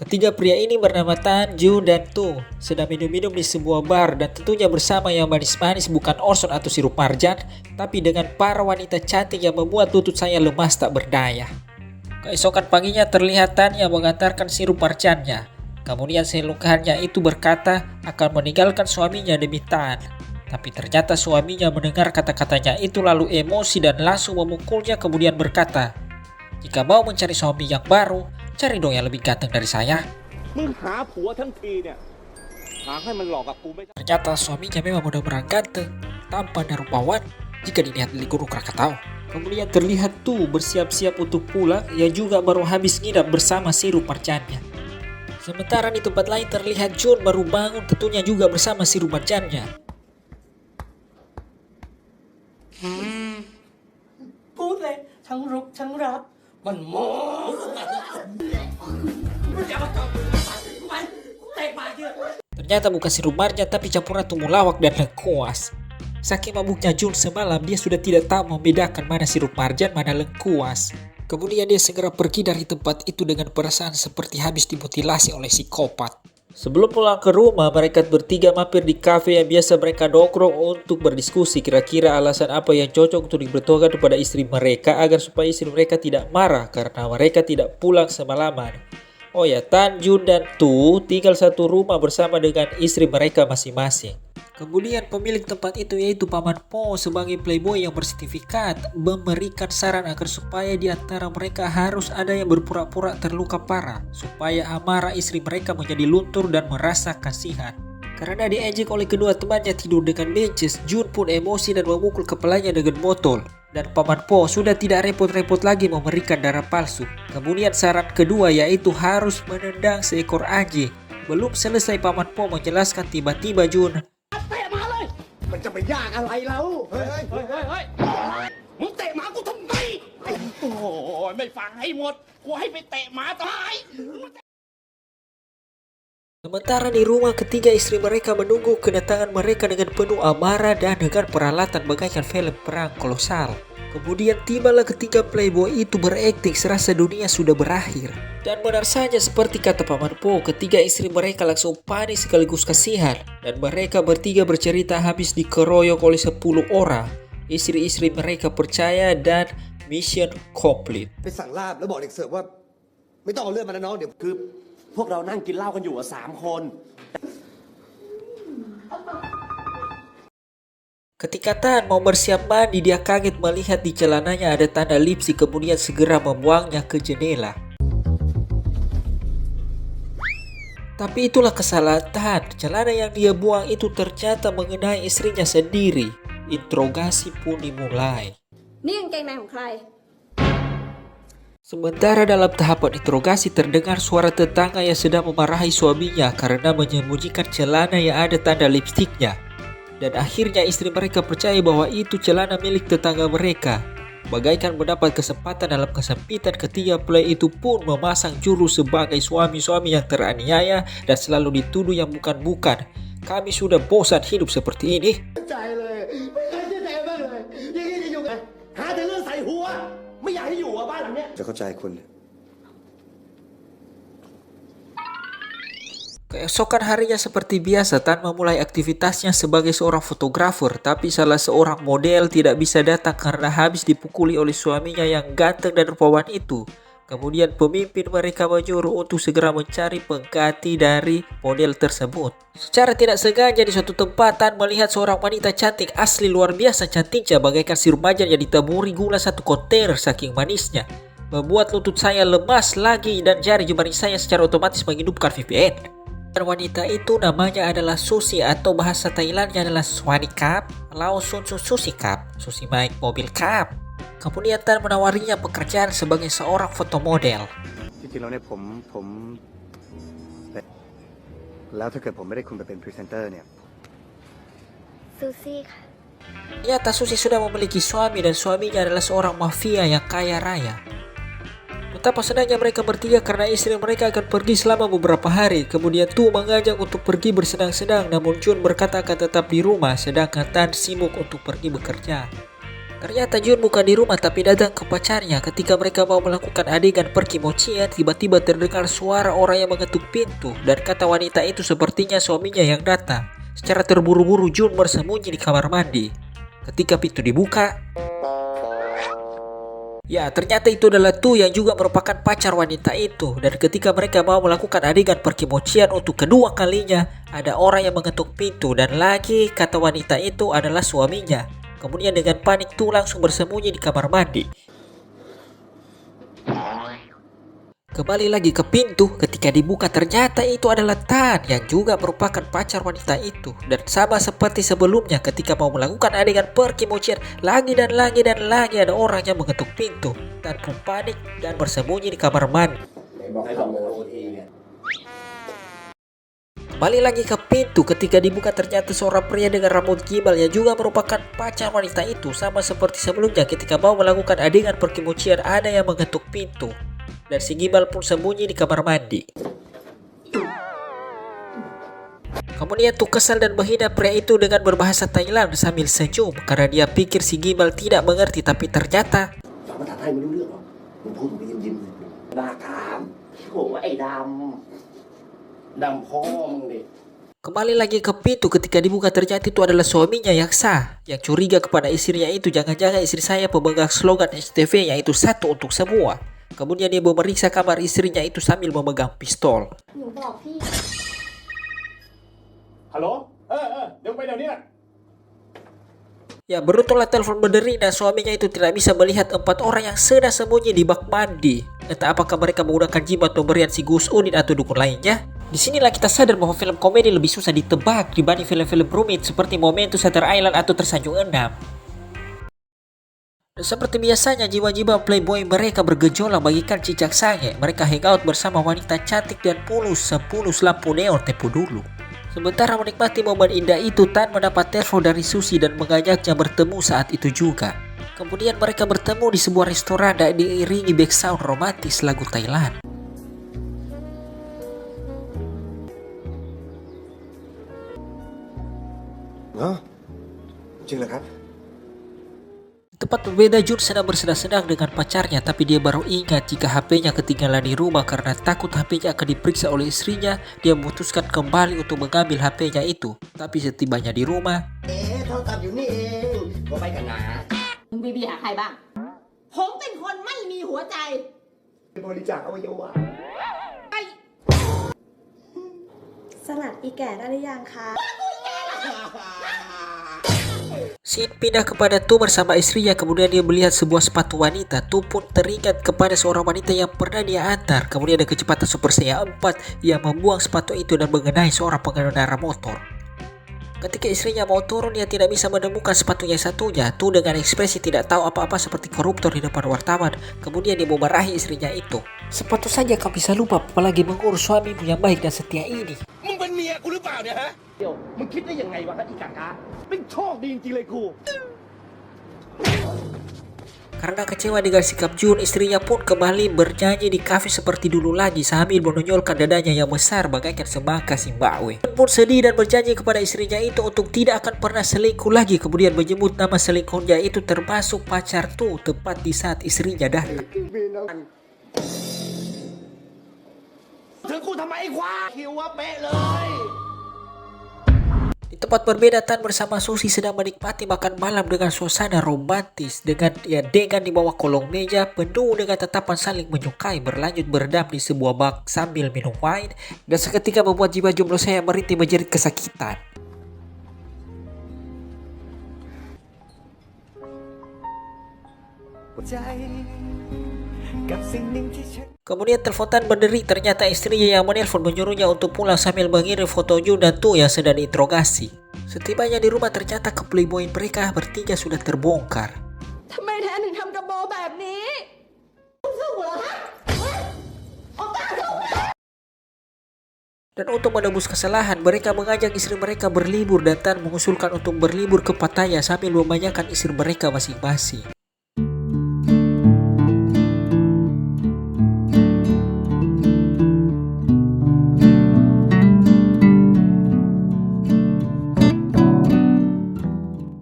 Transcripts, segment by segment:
Ketiga pria ini bernama Tan, Jun, dan Tu sedang minum-minum di sebuah bar dan tentunya bersama yang manis-manis bukan Orson atau sirup marjan, tapi dengan para wanita cantik yang membuat lutut saya lemas tak berdaya. Keesokan paginya terlihat Tan yang mengantarkan sirup marjannya. Kemudian selukannya itu berkata akan meninggalkan suaminya demi Tan. Tapi ternyata suaminya mendengar kata-katanya itu lalu emosi dan langsung memukulnya kemudian berkata, "Jika mau mencari suami yang baru, cari dong yang lebih ganteng dari saya." Ternyata suaminya memang benar-benar ganteng, tampan dan rupawan jika dilihat dari Gunung Krakatau. Kemudian terlihat tuh bersiap-siap untuk pulang yang juga baru habis nginap bersama sirup marjannya. Sementara di tempat lain terlihat Jun baru bangun tentunya juga bersama sirup marjannya. พูดเลยทั้งรุกทั้งรับมันโมอย่ามาจับไปเตะปากเยอะ Ternyata bukan sirup marjan tapi campuran temulawak dan lengkuas. Saking mabuknya Jun semalam dia sudah tidak tahu membedakan mana sirup marjan mana lengkuas. Kemudian dia segera pergi dari tempat itu dengan perasaan seperti habis dimutilasi oleh psikopat. Sebelum pulang ke rumah, mereka bertiga mampir di kafe yang biasa mereka nongkrong untuk berdiskusi kira-kira alasan apa yang cocok untuk diberitahukan kepada istri mereka agar supaya istri mereka tidak marah karena mereka tidak pulang semalaman. Oh ya, Tan, Jun, dan Tu tinggal satu rumah bersama dengan istri mereka masing-masing. Kemudian pemilik tempat itu yaitu Paman Po sebagai playboy yang bersertifikat memberikan saran agar supaya di antara mereka harus ada yang berpura-pura terluka parah supaya amarah istri mereka menjadi luntur dan merasa kasihan. Karena diejek oleh kedua temannya tidur dengan benches, Jun pun emosi dan memukul kepalanya dengan botol. Dan Paman Po sudah tidak repot-repot lagi memberikan darah palsu. Kemudian saran kedua yaitu harus menendang seekor anjing. Belum selesai Paman Po menjelaskan tiba-tiba Jun, มันจะไปยากอะไรแล้วเฮ้ยมึงเตะหมากูทำไมโอ้โหไม่ฟังให้หมดกูให้ไปเตะหมาตาย Sementara di rumah ketiga istri mereka menunggu kedatangan mereka dengan penuh amarah dan dengan peralatan bagaikan film perang kolosal. Kemudian tibalah ketiga playboy itu berakting serasa dunia sudah berakhir. Dan benar saja seperti kata Paman Po, ketiga istri mereka langsung panik sekaligus kasihan. Dan mereka bertiga bercerita habis dikeroyok oleh 10 orang. Istri-istri mereka percaya dan mission complete. ไปสั่งลาบแล้วบอกเด็กเสิร์ฟว่าไม่ต้องเอาเลือดมานะน้องเดี๋ยว คือพวกเรานั่งกินเหล้ากันอยู่อ่ะ3 คน Ketika Tan mau bersiap mandi, dia kaget melihat di celananya ada tanda lipstik kemudian segera membuangnya ke jendela. Tapi itulah kesalahan Tan, celana yang dia buang itu ternyata mengenai istrinya sendiri. Interogasi pun dimulai. นี่กางเกงในของใคร Sementara dalam tahapan interogasi terdengar suara tetangga yang sedang memarahi suaminya karena menyembunyikan celana yang ada tanda lipstiknya. Dan akhirnya istri mereka percaya bahwa itu celana milik tetangga mereka. Bagaikan mendapat kesempatan dalam kesempitan, ketiga play itu pun memasang jurus sebagai suami-suami yang teraniaya dan selalu dituduh yang bukan-bukan. Kami sudah bosan hidup seperti ini. ใจเลยไม่เคยเชื่อใจบ้างเลยยังไงจะอยู่กันหาแต่เรื่องใส่หัวไม่อยากให้อยู่อ่ะบ้านหลังเนี้ย จะเข้าใจคุณ Keesokan harinya seperti biasa, Tan memulai aktivitasnya sebagai seorang fotografer, tapi salah seorang model tidak bisa datang karena habis dipukuli oleh suaminya yang ganteng dan rupawan itu. Kemudian pemimpin mereka menyuruh untuk segera mencari pengganti dari model tersebut. Secara tidak sengaja di suatu tempat, Tan melihat seorang wanita cantik asli luar biasa cantiknya bagaikan sirup marjan yang ditaburi gula 1 kontainer saking manisnya. Membuat lutut saya lemas lagi dan jari jemari saya secara otomatis menghidupkan VPN. Dan wanita itu namanya adalah Susi atau bahasa Thailandnya adalah Swani Kap, Lao Sun Susi Kap, Susi Mike Mobil Kap. Kemudian Tan menawarinya pekerjaan sebagai seorang fotomodel. จริงๆแล้วเนี่ยผมแล้วถ้าเกิดผมไม่ได้คุณไปเป็นพรีเซนเตอร์เนี่ย ซูซี่ค่ะ Ternyata Susi sudah memiliki suami dan suaminya adalah seorang mafia yang kaya raya. Betapa senangnya mereka bertiga karena istri mereka akan pergi selama beberapa hari. Kemudian Tu mengajak untuk pergi bersenang-senang, namun Jun berkata akan tetap di rumah sedangkan Tan sibuk untuk pergi bekerja. Ternyata Jun bukan di rumah tapi datang ke pacarnya. Ketika mereka mau melakukan adegan perkimocian, tiba-tiba terdengar suara orang yang mengetuk pintu. Dan kata wanita itu sepertinya suaminya yang datang. Secara terburu-buru Jun bersembunyi di kamar mandi. Ketika pintu dibuka, ya ternyata itu adalah Tu yang juga merupakan pacar wanita itu. Dan ketika mereka mau melakukan adegan perkimocian untuk kedua kalinya, ada orang yang mengetuk pintu. Dan lagi kata wanita itu adalah suaminya. Kemudian dengan panik Tu langsung bersembunyi di kamar mandi. Kembali lagi ke pintu, ketika dibuka ternyata itu adalah Tan yang juga merupakan pacar wanita itu. Dan sama seperti sebelumnya ketika mau melakukan adegan perkimocian, lagi dan lagi dan lagi ada orang yang mengetuk pintu. Tan pun panik dan bersembunyi di kamar mandi. Kembali lagi ke pintu, ketika dibuka ternyata seorang pria dengan rambut gimbal yang juga merupakan pacar wanita itu. Sama seperti sebelumnya ketika mau melakukan adegan perkimocian ada yang mengetuk pintu. Dan si gimbal pun sembunyi di kamar mandi. Kemudian Tu kesal dan menghina pria itu dengan berbahasa Thailand sambil senyum. Karena dia pikir si gimbal tidak mengerti tapi ternyata ฟังภาษาไทยไม่รู้เรื่องหรอกมึงพูดมึงยิ้มๆหน้าขามโอ้ไอ้ดำพ่อมึงดิ kembali lagi ke pintu ketika dibuka ternyata itu adalah suaminya yang sah. Yang curiga kepada istrinya itu jangan-jangan istri saya pemegang slogan STV yaitu satu untuk semua. Kemudian dia memeriksa kamar istrinya itu sambil memegang pistol. หนูบอกพี่ ฮัลโหลเดี๋ยวไปเดี๋ยวนี้ Ya beruntunglah telepon berdering dan suaminya itu tidak bisa melihat 4 orang yang sedang sembunyi di bak mandi. Entah apakah mereka menggunakan jimat pemberian si Gus Udin atau dukun lainnya. Disinilah kita sadar bahwa film komedi lebih susah ditebak dibanding film-film rumit seperti Momentum Shutter Island atau Tersanjung 6. Dan seperti biasanya jiwa-jiwa playboy mereka bergejolak bagikan cicak sange. Mereka hangout bersama wanita cantik dan pulus 10 lampu neon tempo dulu. Sementara menikmati momen indah itu, Tan mendapat telepon dari Susi dan mengajaknya bertemu saat itu juga. Kemudian mereka bertemu di sebuah restoran dan diiringi background romantis lagu Thailand. Hah? Jing lah kan? Tempat berbeda, Jun sedang bersenang-senang dengan pacarnya, tapi dia baru ingat jika HP-nya ketinggalan di rumah. Karena takut HP-nya akan diperiksa oleh istrinya, dia memutuskan kembali untuk mengambil HP-nya itu. Tapi setibanya di rumah, โทรศัพท์อยู่นี่เองโทรไปกันนะ มึงบีหาใครบ้าง ผมเป็นคนไม่มีหัวใจ บริจาคอวัยวะ สลัดอีแก่ได้หรือยังคะ Scene pindah kepada Tu bersama istrinya. Kemudian dia melihat sebuah sepatu wanita. Tu pun teringat kepada seorang wanita yang pernah dia antar. Kemudian ada kecepatan Super Saiyan 4 yang membuang sepatu itu dan mengenai seorang pengendara motor. Ketika istrinya mau turun, dia tidak bisa menemukan sepatunya satunya. Tu dengan ekspresi tidak tahu apa-apa seperti koruptor di depan wartawan. Kemudian dia memarahi istrinya itu. Sepatu saja kau bisa lupa, apalagi mengurus suamimu yang baik dan setia ini. มึงเป็นเมียกูหรือเปล่าเนี่ยฮะเดี๋ยวมึงคิดได้ยังไงวะอีกากาเป็นโชคดีจริงๆเลยกู Karena kecewa dengan sikap Jun, istrinya pun kembali bernyanyi di kafe seperti dulu lagi sambil menonjolkan dadanya yang besar bagaikan semangka Zimbabwe. Jun pun sedih dan berjanji kepada istrinya itu untuk tidak akan pernah selingkuh lagi. Kemudian menyebut nama selingkuhnya itu termasuk pacar Tu tepat di saat istrinya datang. ถึงกูทำไมไอ้ควายคิวว่าเป๊ะเลย Di tempat berbeda, Tan bersama Susi sedang menikmati makan malam dengan suasana romantis dengan di bawah kolong meja penuh dengan tatapan saling menyukai, berlanjut beredam di sebuah bak sambil minum wine dan seketika membuat jiwa jomblo saya merintih menjerit kesakitan. Kemudian telepon Tan berderi, ternyata istrinya yang menelpon menyuruhnya untuk pulang sambil mengirim foto Jun dan Tu yang sedang diinterogasi. Setibanya di rumah ternyata keplayboyan mereka bertiga sudah terbongkar. ทำไมแทนถึงทำกับโบแบบนี้ Dan untuk menebus kesalahan, mereka mengajak istri mereka berlibur dan Tan mengusulkan untuk berlibur ke Pattaya sambil memanjakan istri mereka masing-masing.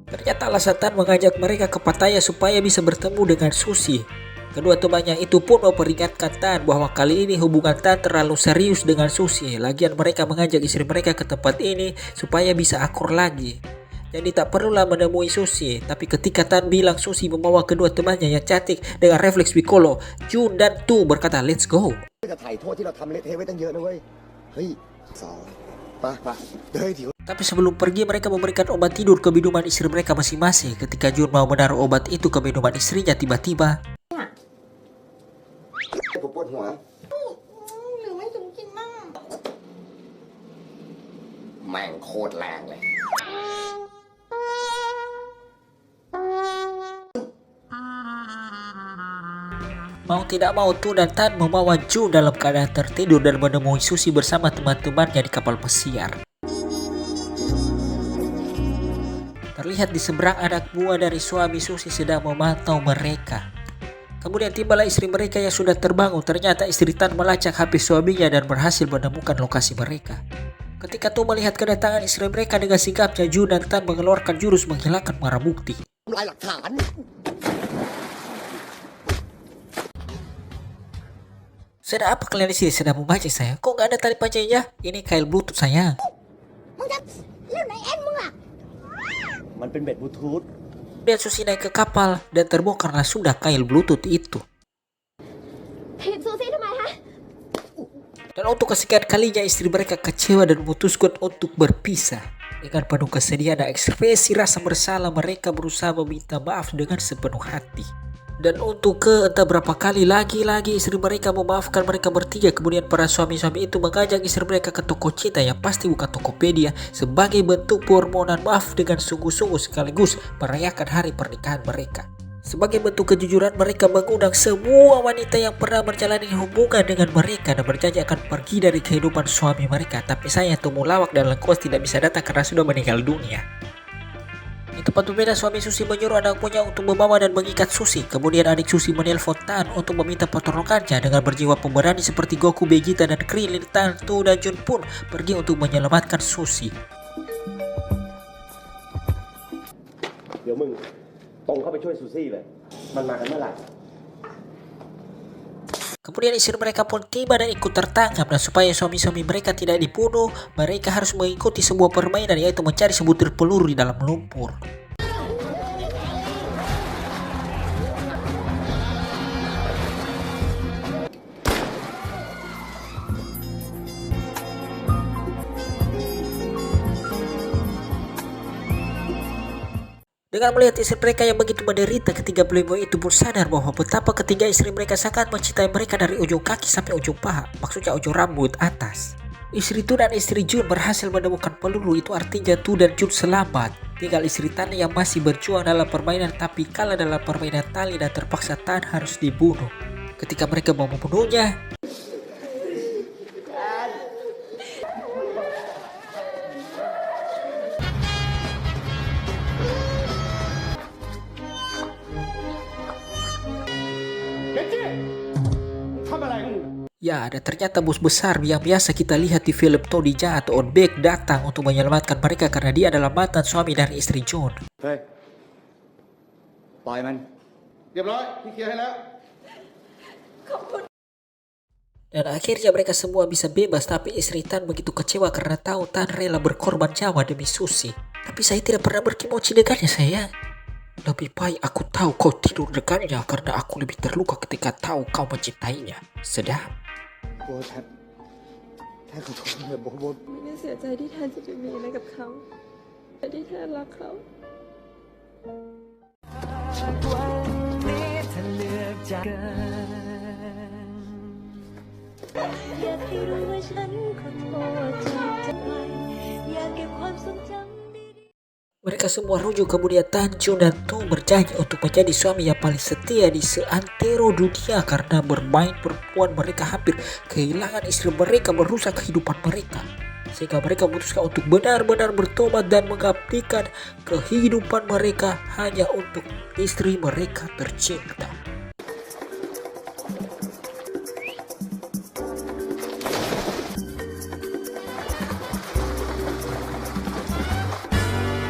Ternyata alasan Tan mengajak mereka ke Pattaya supaya bisa bertemu dengan Susi. Kedua temannya itu pun memperingatkan Tan bahwa kali ini hubungan Tan terlalu serius dengan Susi. Lagian mereka mengajak istri mereka ke tempat ini supaya bisa akur lagi. Jadi tak perlulah menemui Susi. Tapi ketika Tan bilang Susi membawa kedua temannya yang cantik, dengan refleks Piccolo, Jun dan Tu berkata let's go. จะถ่ายโทษที่เราทำเละเทะไว้ตั้งเยอะนะเว้ย เฮ้ยสองไปเฮ้ยถิว Tapi sebelum pergi mereka memberikan obat tidur ke minuman istri mereka masing-masing. Ketika Jun mau menaruh obat itu ke minuman istrinya, tiba-tiba ผมปวดหัว หรือไม่ถึงกินมั่ง แม่งโคตรแรงเลย mau tidak mau Tu dan Tan membawa Jun dalam keadaan tertidur dan menemui Susi bersama teman-temannya di kapal pesiar. Terlihat di seberang anak buah dari suami Susi sedang memantau mereka. Kemudian tibalah istri mereka yang sudah terbangun. Ternyata istri Tan melacak HP suaminya dan berhasil menemukan lokasi mereka. Ketika Tu melihat kedatangan istri mereka, dengan sigapnya Jun dan Tan mengeluarkan jurus menghilangkan barang bukti. ทำลายหลักฐาน Sedang apa kalian di sini? Sedang membaca saya? Kok nggak ada tali pancainya? Ini kail bluetooth saya. มึงจะเรื่องไหนเอ็นมึงอะ มันเป็นเบ็ดบลูทูธ Dan Susi naik ke kapal dan terbongkarlah sudah kail bluetooth itu. ถีบซูซี่ทำไมฮะ Dan untuk kesekian kalinya istri mereka kecewa dan memutuskan untuk berpisah. Dengan penuh kesedihan dan ekspresi rasa bersalah, mereka berusaha meminta maaf dengan sepenuh hati. Dan untuk entah berapa kali lagi istri mereka memaafkan mereka bertiga. Kemudian para suami-suami itu mengajak istri mereka ke toko cinta yang pasti bukan Tokopedia sebagai bentuk permohonan maaf dengan sungguh-sungguh sekaligus merayakan hari pernikahan mereka. Sebagai bentuk kejujuran, mereka mengundang semua wanita yang pernah menjalani hubungan dengan mereka dan berjanji akan pergi dari kehidupan suami mereka. Tapi sayang Temulawak dan Lengkuas tidak bisa datang karena sudah meninggal dunia. Di tempat berbeda, suami Susi menyuruh anak buahnya untuk membawa dan mengikat Susi. Kemudian adik Susi menelpon Tan untuk meminta pertolongannya. Dengan berjiwa pemberani seperti Goku, Vegeta, dan Krillin, Tan, Tu, dan Jun pun pergi untuk menyelamatkan Susi. เดี๋ยวมึงตรงเข้าไปช่วยซูซี่เลย มันมากันเมื่อไหร่ Kemudian istri mereka pun tiba dan ikut tertangkap. Dan supaya suami-suami mereka tidak dibunuh, mereka harus mengikuti sebuah permainan, yaitu mencari sebutir peluru di dalam lumpur. Dengan melihat istri mereka yang begitu menderita, ketiga playboy itu pun sadar bahwa betapa ketiga istri mereka sangat mencintai mereka dari ujung kaki sampai ujung paha, maksudnya ujung rambut atas. Istri Tu dan istri Jun berhasil menemukan peluru, itu artinya Tu dan Jun selamat. Tinggal istri Tan yang masih berjuang dalam permainan tapi kalah dalam permainan tali dan terpaksa Tan harus dibunuh. Ketika mereka mau membunuhnya, ya, ada ternyata bos besar yang biasa kita lihat di film Tony Jaa atau On Baek datang untuk menyelamatkan mereka karena dia adalah mantan suami dari istri Jun. เฮ้ย ปล่อยมัน เรียบร้อย พี่เคลียร์ให้แล้ว Dan akhirnya mereka semua bisa bebas, tapi istri Tan begitu kecewa karena tahu Tan rela berkorban nyawa demi Susi. Tapi saya tidak pernah berkimochi dengannya, sayang. Lebih baik aku tahu kau tidur dengannya karena aku lebih terluka ketika tahu kau mencintainya. Sedap. โบแทนขอโทษนะโบ ไม่ได้เสียใจที่แทนจะไปมีอะไรกับเขา แต่ที่แทนรักเขา อยากให้รู้ว่าฉันขอโทษจากใจอยากเก็บความทรงจำ Mereka semua rujuk, kemudian Tan, Jun, dan Tu berjanji untuk menjadi suami yang paling setia di seantero dunia karena bermain perempuan mereka hampir kehilangan istri mereka, merusak kehidupan mereka. Sehingga mereka memutuskan untuk benar-benar bertobat dan mengabdikan kehidupan mereka hanya untuk istri mereka tercinta.